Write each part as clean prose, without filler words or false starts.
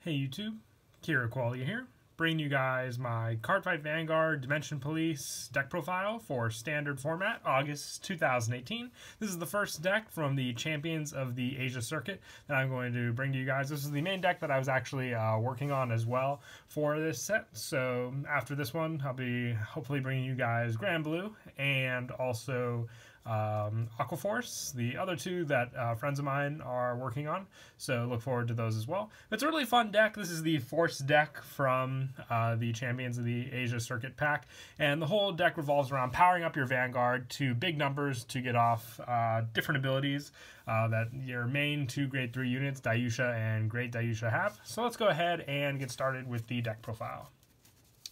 Hey YouTube, Kira Qualia here, bringing you guys my Cardfight Vanguard Dimension Police deck profile for standard format, August 2018. This is the first deck from the Champions of the Asia Circuit that I'm going to bring to you guys. This is the main deck that I was actually working on as well for this set. So after this one, I'll be hopefully bringing you guys Grand Blue and also Aquaforce, the other two that friends of mine are working on, so look forward to those as well. It's a really fun deck. This is the Force deck from the Champions of the Asia Circuit pack, and the whole deck revolves around powering up your Vanguard to big numbers to get off different abilities that your main two Grade 3 units, Dayusha and Great Dayusha, have. So let's go ahead and get started with the deck profile.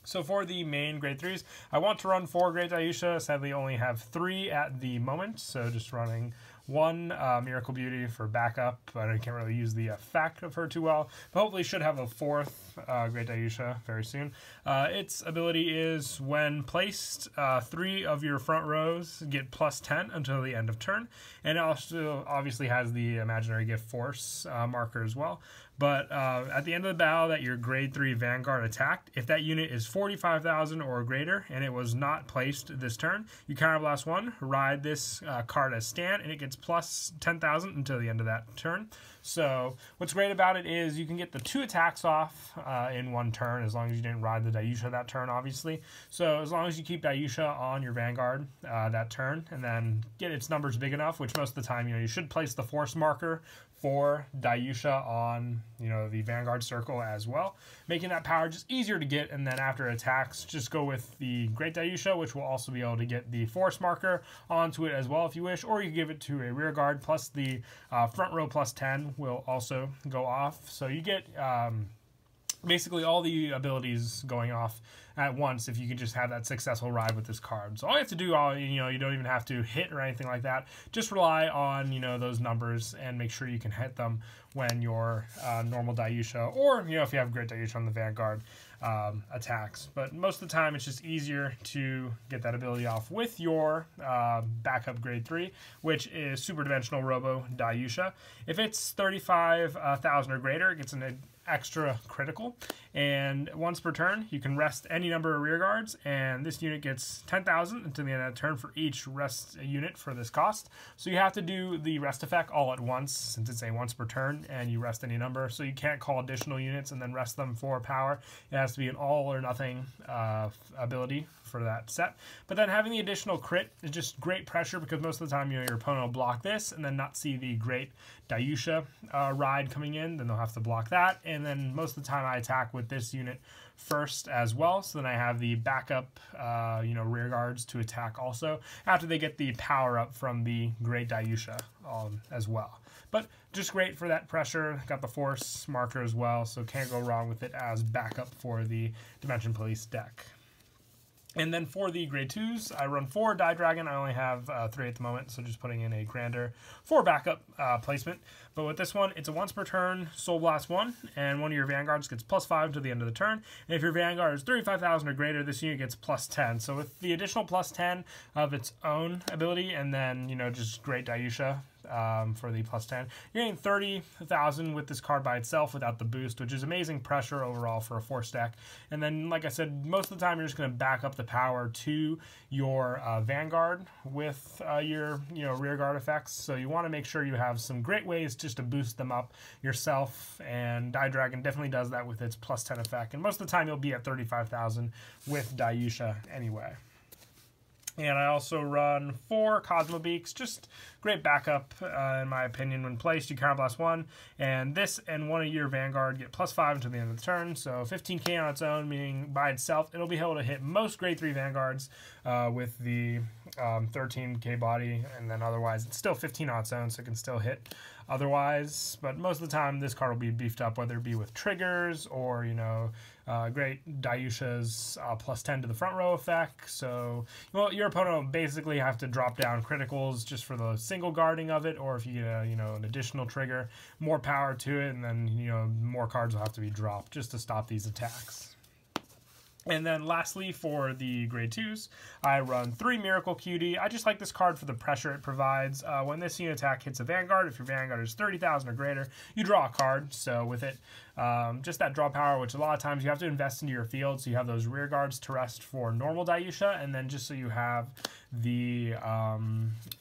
So for the main Grade 3s, I want to run 4 Great Dayusha. Sadly, only have 3 at the moment, so just running 1 Miracle Beauty for backup, but I can't really use the effect of her too well. But hopefully should have a 4th Great Dayusha very soon. Its ability is when placed, 3 of your front rows get +10 until the end of turn. And it also obviously has the Imaginary Gift Force marker as well. But at the end of the battle that your Grade 3 Vanguard attacked, if that unit is 45,000 or greater and it was not placed this turn, you counterblast 1, ride this card as stand, and it gets plus 10,000 until the end of that turn. So what's great about it is you can get the 2 attacks off in 1 turn, as long as you didn't ride the Dayusha that turn, obviously. So as long as you keep Dayusha on your Vanguard that turn, and then get its numbers big enough, which most of the time, you should place the force marker for Dayusha on, the Vanguard circle as well, making that power just easier to get. And then after attacks, just go with the Great Dayusha, which will also be able to get the force marker onto it as well if you wish, or you can give it to a rear guard, plus the front row +10 will also go off. So you get basically all the abilities going off at once if you can just have that successful ride with this card. So all you have to do, you don't even have to hit or anything like that. Just rely on, those numbers and make sure you can hit them when your normal Dayusha, or, if you have Great Dayusha on the Vanguard, attacks. But most of the time, it's just easier to get that ability off with your backup Grade 3, which is Super Dimensional Robo Dayusha. If it's 35,000 or greater, it gets an extra critical, and once per turn you can rest any number of rear guards, and this unit gets 10,000 until the end of the turn for each rest unit for this cost. So you have to do the rest effect all at once, since it's a once per turn and you rest any number, so you can't call additional units and then rest them for power. It has to be an all or nothing ability for that set. But then having the additional crit is just great pressure, because most of the time your opponent will block this and then not see the Great Dayusha ride coming in, then they'll have to block that. And then most of the time I attack with this unit first as well, so then I have the backup rear guards to attack also after they get the power up from the Great Dayusha as well. But just great for that pressure. Got the force marker as well, so can't go wrong with it as backup for the Dimension Police deck. And then for the Grade 2s, I run 4 Die Dragon. I only have 3 at the moment, so just putting in a grander for backup placement. But with this one, it's a once per turn Soul Blast 1, and one of your Vanguards gets +5 until the end of the turn. And if your Vanguard is 35,000 or greater, this unit gets +10. So with the additional +10 of its own ability, and then, just Great Dayusha for the +10, you're getting 30,000 with this card by itself without the boost, which is amazing pressure overall for a Force deck. And then, like I said, most of the time you're just going to back up the power to your Vanguard with your rear guard effects. So you want to make sure you have some great ways just to boost them up yourself, and Die Dragon definitely does that with its +10 effect. And most of the time you'll be at 35,000 with Dayusha anyway. And I also run 4 Cosmo Beaks, just great backup in my opinion. When placed, you counterblast 1, and this and one of your Vanguard get +5 until the end of the turn. So 15k on its own, meaning by itself it'll be able to hit most Grade 3 Vanguards with the 13k body, and then otherwise it's still 15 on its own, so it can still hit otherwise. But most of the time this card will be beefed up, whether it be with triggers or Great Dayusha's +10 to the front row effect. So your opponent will basically have to drop down criticals just for the single guarding of it, or if you get an additional trigger, more power to it, and then more cards will have to be dropped just to stop these attacks. And then lastly, for the grade 2s, I run 3 Miracle Cutie. I just like this card for the pressure it provides. When this unit attack hits a Vanguard, if your Vanguard is 30,000 or greater, you draw a card. So with it, just that draw power, which a lot of times you have to invest into your field, so you have those rear guards to rest for normal Dayusha, and then just so you have the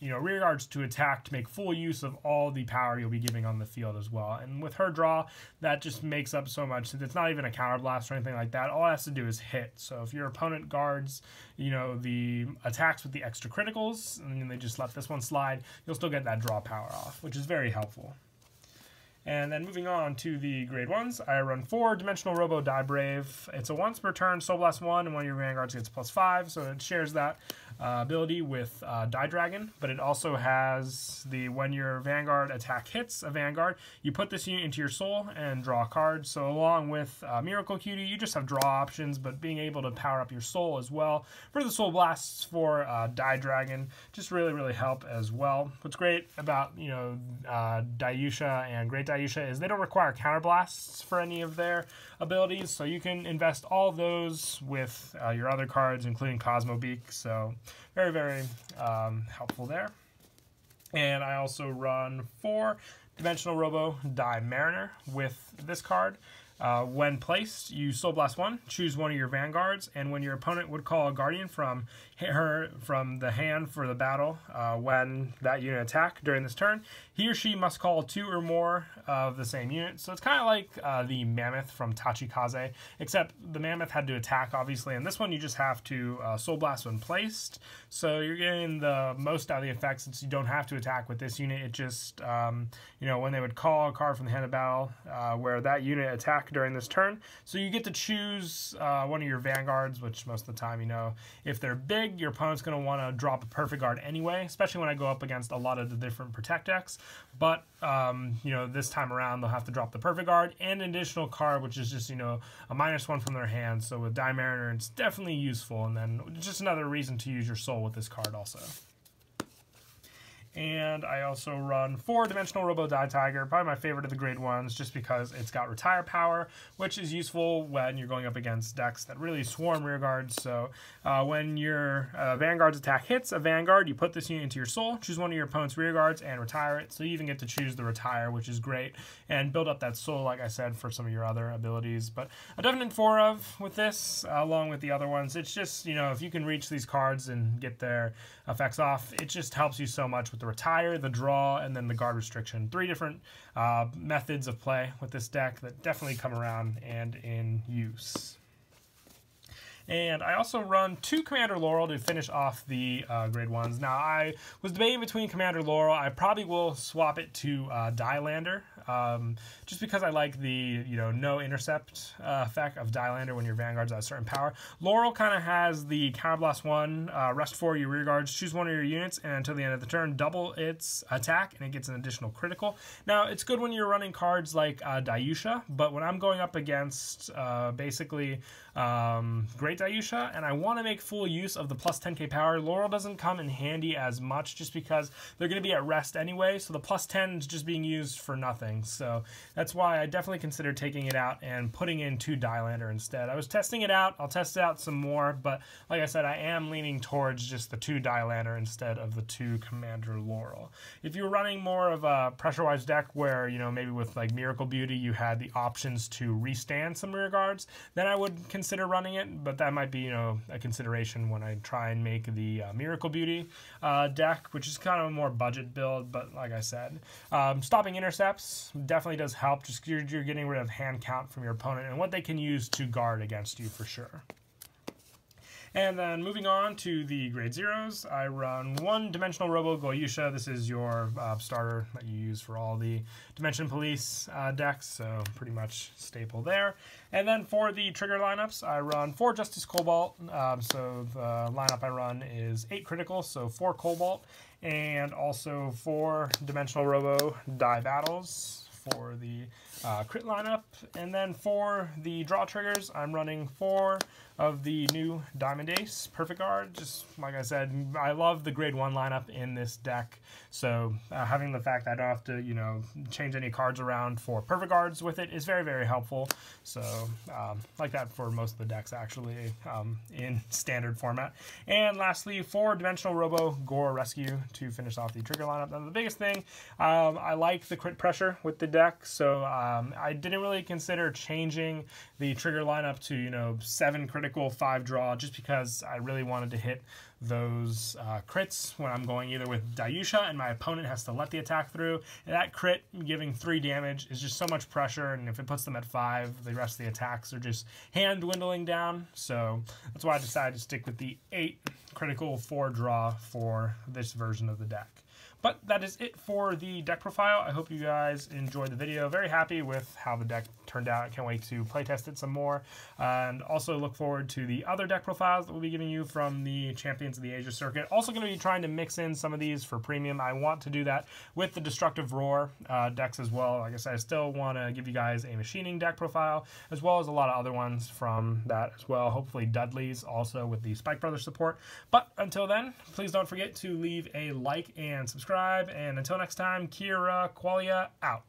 rear guards to attack to make full use of all the power you'll be giving on the field as well. And with her draw, that just makes up so much. Since it's not even a counter blast or anything like that, all it has to do is hit. So if your opponent guards, the attacks with the extra criticals, and they just let this one slide, you'll still get that draw power off, which is very helpful. And then moving on to the grade 1s, I run 4 Dimensional Robo Die Brave. It's a once per turn Soul Blast 1, and one of your Vanguards gets +5, so it shares that ability with Die Dragon, but it also has the when your Vanguard attack hits a Vanguard, you put this unit into your soul and draw a card. So along with Miracle Cutie, you just have draw options, but being able to power up your soul as well for the Soul Blasts for Die Dragon just really help as well. What's great about Dayusha and Great Dayusha is they don't require counter blasts for any of their abilities, so you can invest all those with your other cards, including Cosmo Beak. So very helpful there. And I also run 4 Dimensional Robo Die Mariner with this card. When placed, you Soul Blast 1, choose one of your Vanguards, and when your opponent would call a Guardian from the hand for the battle, when that unit attack during this turn, he or she must call 2 or more of the same unit. So it's kind of like the Mammoth from Tachikaze, except the Mammoth had to attack, obviously, and this one you just have to Soul Blast when placed. So you're getting the most out of the effect since you don't have to attack with this unit. It just, when they would call a card from the hand of battle where that unit attacked during this turn, so you get to choose one of your Vanguards, which most of the time, if they're big, your opponent's going to want to drop a perfect guard anyway, especially when I go up against a lot of the different protect decks. But this time around they'll have to drop the perfect guard and an additional card, which is just a -1 from their hand. So with Die Mariner, it's definitely useful, and then just another reason to use your soul with this card also. And I also run 4 Dimensional Robo Die Tiger, probably my favorite of the grade 1s, just because it's got retire power, which is useful when you're going up against decks that really swarm rear guards. So when your Vanguard's attack hits a Vanguard, you put this unit into your soul, choose one of your opponent's rear guards, and retire it. So you even get to choose the retire, which is great, and build up that soul, like I said, for some of your other abilities. But a definite 4 of with this, along with the other ones. It's just, if you can reach these cards and get their effects off, it just helps you so much with the retire, the draw, and then the guard restriction. 3 different methods of play with this deck that definitely come around and in use. And I also run 2 Commander Laurel to finish off the grade 1s. Now, I was debating between Commander Laurel. I probably will swap it to Dilander, just because I like the no intercept effect of Dilander when your Vanguard's at a certain power. Laurel kind of has the Counterblast 1, rest 4 your rear guards, choose one of your units, and until the end of the turn, double its attack, and it gets an additional critical. Now, it's good when you're running cards like Dayusha, but when I'm going up against basically Great Dayusha, and I want to make full use of the plus 10k power, Laurel doesn't come in handy as much just because they're going to be at rest anyway, so the plus 10 is just being used for nothing. So that's why I definitely consider taking it out and putting in 2 Dilander instead. I was testing it out. I'll test it out some more, but like I said, I am leaning towards just the 2 Dilander instead of the 2 Commander Laurel. If you're running more of a pressure-wise deck where, maybe with like Miracle Beauty you had the options to restand some rear guards, then I would consider running it, but that might be, a consideration when I try and make the Miracle Beauty deck, which is kind of a more budget build. But like I said, stopping intercepts definitely does help. Just you're getting rid of hand count from your opponent and what they can use to guard against you for sure. And then moving on to the grade 0s, I run 1 Dimensional Robo Goyusha. This is your starter that you use for all the Dimension Police decks, so pretty much staple there. And then for the trigger lineups, I run 4 Justice Cobalt. So the lineup I run is 8 critical, so 4 Cobalt, and also 4 Dimensional Robo Die Battles for the crit lineup. And then for the draw triggers, I'm running 4 of the new Diamond Ace Perfect Guard. Just like I said, I love the grade 1 lineup in this deck, so having the fact that I don't have to, you know, change any cards around for Perfect Guards with it is very, very helpful. So like that for most of the decks actually in standard format. And lastly, 4 Dimensional Robo Gore Rescue to finish off the trigger lineup. Now the biggest thing, I like the crit pressure with the deck, so I didn't really consider changing the trigger lineup to, you know, 7 critical, 5 draw, just because I really wanted to hit those crits when I'm going either with Dayusha and my opponent has to let the attack through. And that crit giving 3 damage is just so much pressure, and if it puts them at 5, the rest of the attacks are just hand dwindling down. So that's why I decided to stick with the 8 critical 4 draw for this version of the deck. But that is it for the deck profile. I hope you guys enjoyed the video. Very happy with how the deck turned out. I can't wait to playtest it some more. And also look forward to the other deck profiles that we'll be giving you from the Champions of the Asia circuit. Also going to be trying to mix in some of these for premium. I want to do that with the Destructive Roar decks as well. Like I said, I still want to give you guys a machining deck profile, as well as a lot of other ones from that as well. Hopefully Dudley's also with the Spike Brothers support. But until then, please don't forget to leave a like and subscribe. And until next time, Kira Qualia out.